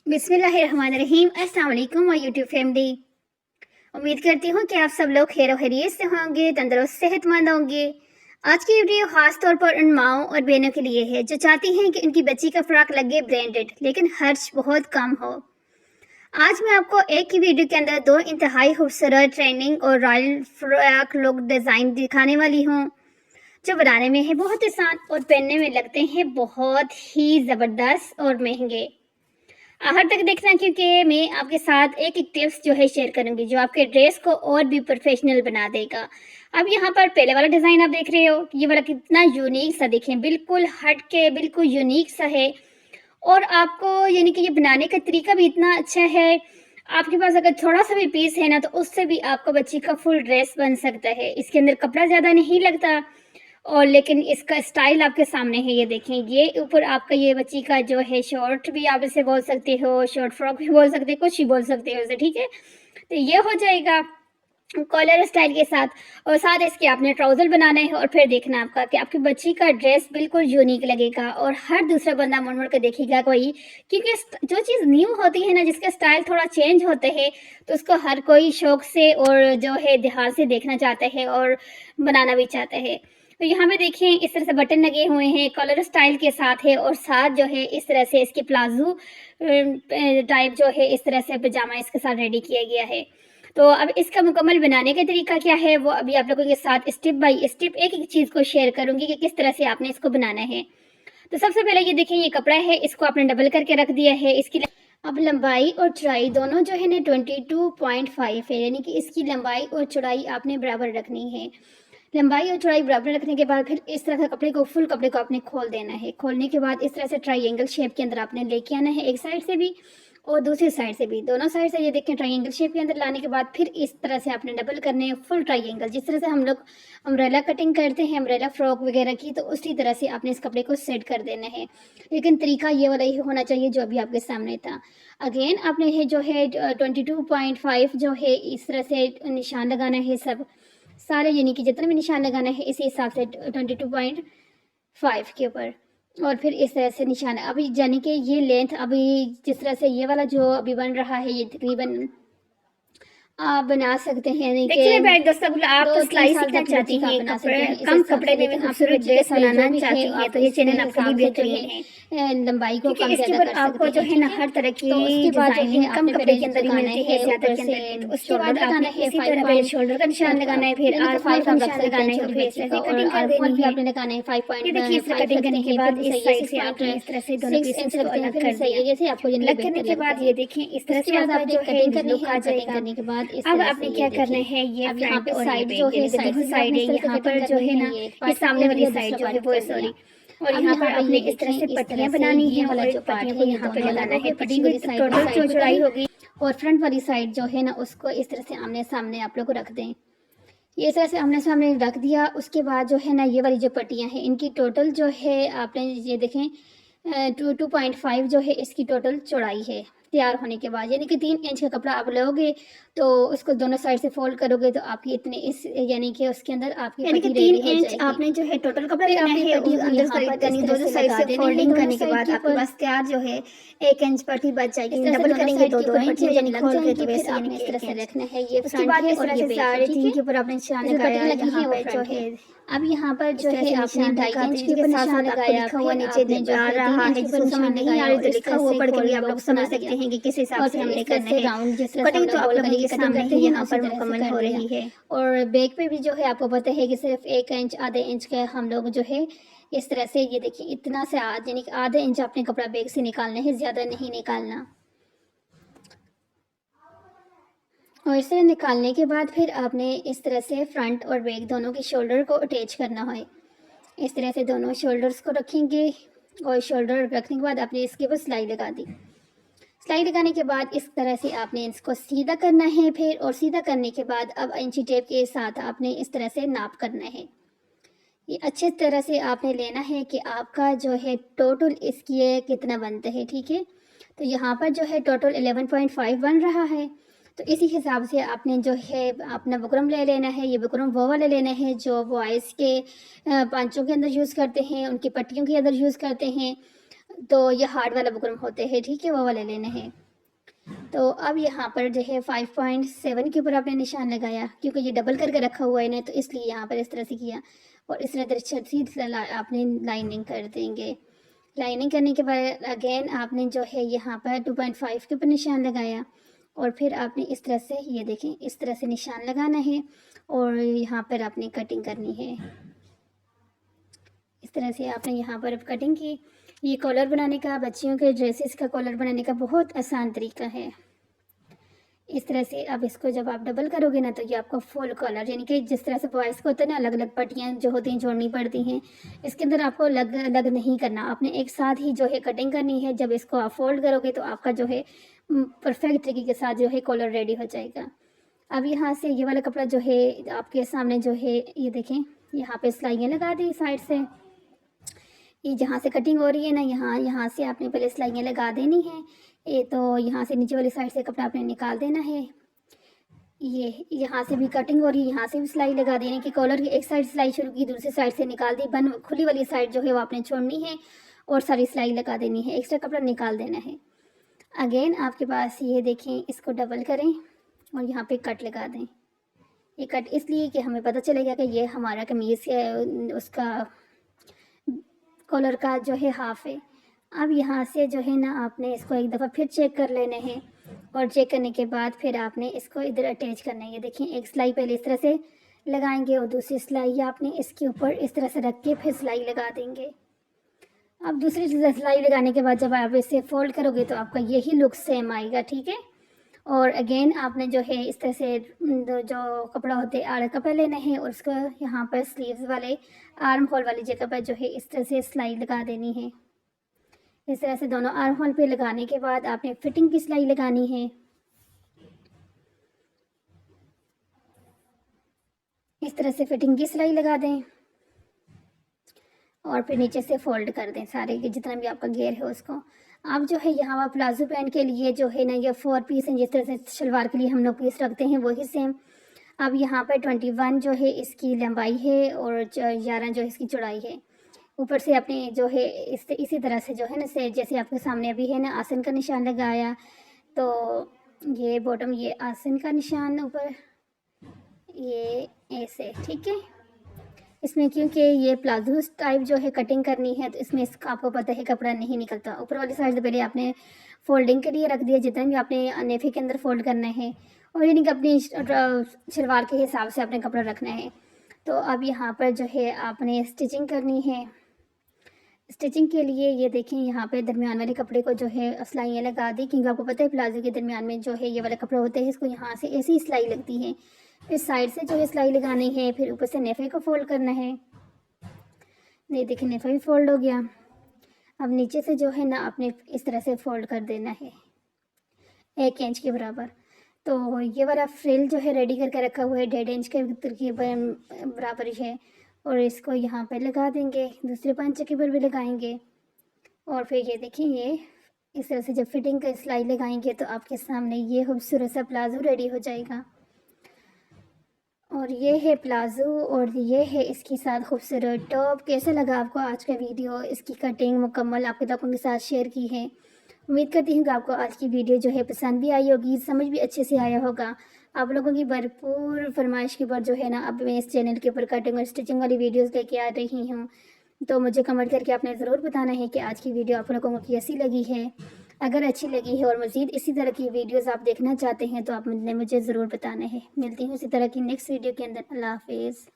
बिस्मिल्लाहिर्रहमानिर्रहीम। अस्सलाम वालेकुम और यूट्यूब फैमिली। उम्मीद करती हूँ कि आप सब लोग खैर और खैरियत से होंगे, तंदुरुस्त सेहतमंद होंगे। आज की वीडियो खास तौर पर उन माओं और बहनों के लिए है जो चाहती हैं कि उनकी बच्ची का फ्रॉक लगे ब्रांडेड लेकिन खर्च बहुत कम हो। आज मैं आपको एक ही वीडियो के अंदर दो इंतहाई खूबसूरत ट्रेंडिंग और रॉयल फ्रॉक लुक डिज़ाइन दिखाने वाली हूँ जो बनाने में है बहुत आसान और पहनने में लगते हैं बहुत ही ज़बरदस्त और महंगे। आखिर तक देखना क्योंकि मैं आपके साथ एक एक टिप्स जो है शेयर करूंगी जो आपके ड्रेस को और भी प्रोफेशनल बना देगा। अब यहाँ पर पहले वाला डिज़ाइन आप देख रहे हो, ये वाला कितना यूनिक सा, देखें बिल्कुल हट के बिल्कुल यूनिक सा है। और आपको यानी कि ये बनाने का तरीका भी इतना अच्छा है। आपके पास अगर थोड़ा सा भी पीस है ना तो उससे भी आपका बच्ची का फुल ड्रेस बन सकता है। इसके अंदर कपड़ा ज़्यादा नहीं लगता और लेकिन इसका स्टाइल आपके सामने है। ये देखें, ये ऊपर आपका ये बच्ची का जो है शॉर्ट भी आप इसे बोल सकते हो, शॉर्ट फ्रॉक भी बोल सकते हो, कुछ भी बोल सकते हो इसे, ठीक है। तो ये हो जाएगा कॉलर स्टाइल के साथ और साथ इसके आपने ट्राउज़र बनाना है और फिर देखना आपका कि आपकी बच्ची का ड्रेस बिल्कुल यूनिक लगेगा और हर दूसरा बंदा मुड़ मुड़ के देखेगा कोई, क्योंकि जो चीज़ न्यू होती है ना, जिसका स्टाइल थोड़ा चेंज होते हैं तो उसको हर कोई शौक से और जो है ध्यान से देखना चाहता है और बनाना भी चाहता है। तो यहाँ पे देखें इस तरह से बटन लगे हुए हैं, कॉलर स्टाइल के साथ है और साथ जो है इस तरह से इसके प्लाजो टाइप जो है इस तरह से पजामा इसके साथ रेडी किया गया है। तो अब इसका मुकम्मल बनाने का तरीका क्या है वो अभी आप लोगों के साथ स्टेप बाय स्टेप एक एक चीज़ को शेयर करूंगी कि किस तरह से आपने इसको बनाना है। तो सबसे पहले ये देखें, ये कपड़ा है, इसको आपने डबल करके रख दिया है। इसकी अब लंबाई और चौड़ाई दोनों जो है ना 22.5 है, यानी कि इसकी लंबाई और चौड़ाई आपने बराबर रखनी है। लंबाई और चौड़ाई बराबर रखने के बाद फिर इस तरह से फुल कपड़े को आपने खोल देना है। खोलने के बाद इस तरह से ट्रायंगल शेप के अंदर आपने लेके आना है, एक साइड से भी और दूसरी साइड से भी, दोनों साइड से। ये देखें ट्रायंगल शेप के अंदर लाने के बाद फिर इस तरह से आपने डबल करने हैं फुल ट्रायंगल, जिस तरह से हम लोग अम्ब्रेला कटिंग करते हैं अम्ब्रेला फ्रॉक वगैरह की, तो उसी तरह से आपने इस कपड़े को सेट कर देना है। लेकिन तरीका ये वाला ही होना चाहिए जो अभी आपके सामने था। अगेन आपने है जो है 22.5 जो है इस तरह से निशान लगाना है, सब सारे यानी कि जितना भी निशान लगाना है इसी हिसाब से 22.5 के ऊपर और फिर इस तरह से निशान अभी यानी कि ये लेंथ अभी जिस तरह से ये वाला जो अभी बन रहा है ये तकरीबन आप बना सकते हैं। यानी देखिए मेरे दोस्तों, आप तो सिलाई सीखना चाहती हैं, कम कपड़े में खूबसूरत ड्रेस बनाना चाहती हैं, तो ये चैनल आपके लिए बेहतरीन है। लंबाई को कम इसके ऊपर आपको जो है ना हर तरह की डिजाइनिंग कम कपड़े के अंदर ही मिलती है, ज्यादा के अंदर। तो उसके बाद आपने इसी तरह पहले शोल्डर का निशान लगाना है, फिर आर का निशान लगाना है, फिर इस तरह से कटिंग कर देनी है। आपने लगाना है 5.5। ये देखिए, इस तरह कटिंग करने के बाद इस साइड से आपने इस तरह से दोनों पीसेस को अलग कर दिया। जैसे आपको अलग करने के बाद ये देखिए इस तरह से आपका जो है लुक आ जाएगा। करने के बाद अब आपने क्या करना है, ये फ्रंट और साइड ये जो बैक, है यानी कि दोनों साइड है, यहाँ पर जो है ना ये सामने वाली साइड जो है वो, सॉरी, और यहाँ पर आपने इस तरह से पट्टियाँ बनानी है और पट्टियों को यहाँ पे लगाना है। पट्टी की टोटल जो चौड़ाई होगी और फ्रंट वाली साइड जो है ना उसको इस तरह से आमने सामने आप लोग रख दें। ये इस तरह से आमने सामने रख दिया। उसके बाद जो है ना ये वाली जो पट्टियाँ हैं इनकी टोटल जो है आपने ये देखें 2.5 जो है इसकी टोटल चौड़ाई है तैयार होने के बाद। यानी कि 3 इंच का कपड़ा आप लोगे तो उसको दोनों साइड से फोल्ड करोगे तो आपकी इतने इस यानी कि उसके अंदर आपकी यानी कि 3 इंच आपने जो है टोटल कपड़ा लेना है, अंदर साइड यानी दोनों साइड से फोल्डिंग करने के बाद आपके पास तैयार जो है 1 इंच पट्टी बच जाएगी। डबल करेंगे तो 2 इंच यानी खोल के, तो वैसे यानी इस तरह से रखना है। ये उसके बाद इस तरह से सारे 3 के ऊपर आपने निशान लगाया लगी है यहाँ पर जो है। अब यहाँ पर जो है आपने 2.5 इंच के साथ साथ आपको लिखा हुआ नीचे आ रहा है, जिसको समझ नहीं आ रही तो लिखा हुआ पढ़ के भी आप लोग समझ सकते हैं कि किस हिसाब से हमने करना है। कटिंग तो आप लोगों के सामने ही यहाँ पर मुकम्मल हो रही है। और बैक पे भी जो है आपको पता है कि सिर्फ 1 इंच आधे इंच का हम लोग जो है इस तरह से ये देखिए इतना से यानी कि आधे इंच अपने कपड़ा बैक से निकालना है, ज़्यादा नहीं निकालना। और इस तरह निकालने के बाद फिर आपने इस तरह से फ्रंट और बैक दोनों के शोल्डर को अटैच करना है। इस तरह से दोनों शोल्डर्स को रखेंगे और शोल्डर रखने के बाद आपने इसके ऊपर सिलाई लगा दी। सिलाई लगाने के बाद इस तरह से आपने इसको सीधा करना है फिर, और सीधा करने के बाद अब इंची टेप के साथ आपने इस तरह से नाप करना है। ये अच्छे तरह से आपने लेना है कि आपका जो है टोटल इसकी कितना बनता है, ठीक है। तो यहाँ पर जो है टोटल 11.5 बन रहा है। तो इसी हिसाब से आपने जो है अपना बुकरम ले लेना है। ये बुकरम वो वाला लेना है जो बॉयज़ के पांचों के अंदर यूज़ करते हैं, उनकी पट्टियों के अंदर यूज़ करते हैं। तो ये हार्ड वाला बुकरम होते हैं, ठीक है, वो वाले लेने हैं। तो अब यहाँ पर जो है 5.7 के ऊपर आपने निशान लगाया, क्योंकि ये डबल करके रखा हुआ है ना, तो इसलिए यहाँ पर इस तरह से किया और इस तरह आपने लाइनिंग कर देंगे। लाइनिंग करने के बाद अगेन आपने जो है यहाँ पर 2.5 के ऊपर निशान लगाया और फिर आपने इस तरह से, ये देखें, इस तरह से निशान लगाना है और यहाँ पर आपने कटिंग करनी है। इस तरह से आपने यहाँ पर अब कटिंग की। ये कॉलर बनाने का, बच्चियों के ड्रेसेस का कॉलर बनाने का बहुत आसान तरीका है। इस तरह से अब इसको जब आप डबल करोगे ना, तो ये आपका फुल कॉलर, यानी कि जिस तरह से बॉयज़ को होता है ना, अलग अलग पट्टियाँ जो होती हैं जोड़नी पड़ती हैं, इसके अंदर आपको अलग अलग नहीं करना, आपने एक साथ ही जो है कटिंग करनी है। जब इसको आप फोल्ड करोगे तो आपका जो है परफेक्ट तरीके के साथ जो है कॉलर रेडी हो जाएगा। अब यहाँ से ये वाला कपड़ा जो है आपके सामने जो है, ये देखें, यहाँ पे सिलाइयाँ लगा दी साइड से। ये जहाँ से कटिंग हो रही है ना, यहाँ से आपने पहले सिलाइयाँ लगा देनी है। ये तो यहाँ से नीचे वाली साइड से कपड़ा आपने निकाल देना है। ये यहाँ से भी कटिंग हो रही है, यहाँ से भी सिलाई लगा देने की। कॉलर की एक साइड सिलाई शुरू की, दूसरी साइड से निकाल दी, बन खुली वाली साइड जो है वो आपने छोड़नी है और सारी सिलाई लगा देनी है, एक्स्ट्रा कपड़ा निकाल देना है। अगेन आपके पास ये देखें, इसको डबल करें और यहाँ पे कट लगा दें। ये कट इसलिए कि हमें पता चलेगा कि ये हमारा कमीज़ उसका कॉलर का जो है हाफ है। अब यहाँ से जो है ना, आपने इसको एक दफ़ा फिर चेक कर लेना है और चेक करने के बाद फिर आपने इसको इधर अटैच करना है। ये देखिए, एक सिलाई पहले इस तरह से लगाएंगे और दूसरी सिलाई आपने इसके ऊपर इस तरह से रख के फिर सिलाई लगा देंगे। अब दूसरी सिलाई लगाने के बाद जब आप इसे फोल्ड करोगे तो आपका यही लुक सेम आएगा, ठीक है। और अगेन आपने जो है इस तरह से जो कपड़ा होते हैं आड़ा कपड़ा लेना है और उसको यहाँ पर स्लीव्स वाले आर्म होल वाली जगह पर जो है इस तरह से सिलाई लगा देनी है। इस तरह से दोनों आर्म होल पे लगाने के बाद आपने फिटिंग की सिलाई लगानी है। इस तरह से फिटिंग की सिलाई लगा दें और फिर नीचे से फोल्ड कर दें सारे के जितना भी आपका घेर है उसको। अब जो है यहाँ पर प्लाजो पैंट के लिए जो है ना, ये 4 पीस हैं, जिस तरह से शलवार के लिए हम लोग पीस रखते हैं वही सेम। अब यहाँ पर 21 जो है इसकी लंबाई है और 11 जो है इसकी चौड़ाई है। ऊपर से आपने जो है इसी तरह से जो है ना, से जैसे आपके सामने अभी है ना, आसन का निशान लगाया, तो ये बॉटम, ये आसन का निशान ऊपर, ये ऐसे, ठीक है। इसमें क्योंकि ये प्लाजो टाइप जो है कटिंग करनी है, तो इसमें इसका आपको पता है कपड़ा नहीं निकलता। ऊपर वाली साइड से पहले आपने फोल्डिंग के लिए रख दिया, जितना भी आपने नेफे के अंदर फोल्ड करना है, और यानी कि अपनी शलवार के हिसाब से आपने कपड़ा रखना है। तो अब यहाँ पर जो है आपने स्टिचिंग करनी है। स्टिचिंग के लिए ये देखें, यहाँ पे दरमियान वाले कपड़े को जो है सिलाइयाँ लगा दी, क्योंकि आपको पता है प्लाजो के दरमियान में जो है ये वाला कपड़ा होता है, इसको यहाँ से ऐसी सिलाई लगती है। फिर साइड से जो है सिलाई लगानी है, फिर ऊपर से नेफे को फोल्ड करना है। नहीं देखिए, नेफा भी फोल्ड हो गया। अब नीचे से जो है ना, आपने इस तरह से फोल्ड कर देना है 1 इंच के बराबर। तो ये वाला फ्रिल जो है रेडी करके रखा हुआ है 1.5 इंच के बराबर है, और इसको यहाँ पे लगा देंगे, दूसरे पंचे के ऊपर भी लगाएंगे। और फिर ये देखिए, ये इस तरह से जब फिटिंग का सिलाई लगाएंगे तो आपके सामने ये खूबसूरत सा प्लाजो रेडी हो जाएगा। और ये है प्लाजो और ये है इसके साथ खूबसूरत टॉप। कैसा लगा आपको आज का वीडियो? इसकी कटिंग मुकम्मल आपके लोगों के साथ शेयर की है। उम्मीद करती हूँ कि आपको आज की वीडियो जो है पसंद भी आई होगी, समझ भी अच्छे से आया होगा। आप लोगों की भरपूर फरमाइश के ऊपर जो है ना, अब मैं इस चैनल के ऊपर कटिंग और स्टिचिंग वाली वीडियोस लेके आ रही हूँ। तो मुझे कमेंट करके आपने ज़रूर बताना है कि आज की वीडियो आप लोगों को कैसी लगी है। अगर अच्छी लगी है और मज़ीद इसी तरह की वीडियोस आप देखना चाहते हैं तो आप मुझे ज़रूर बताना है। मिलती हूँ इसी तरह की नेक्स्ट वीडियो के अंदर। अल्लाह हाफिज़।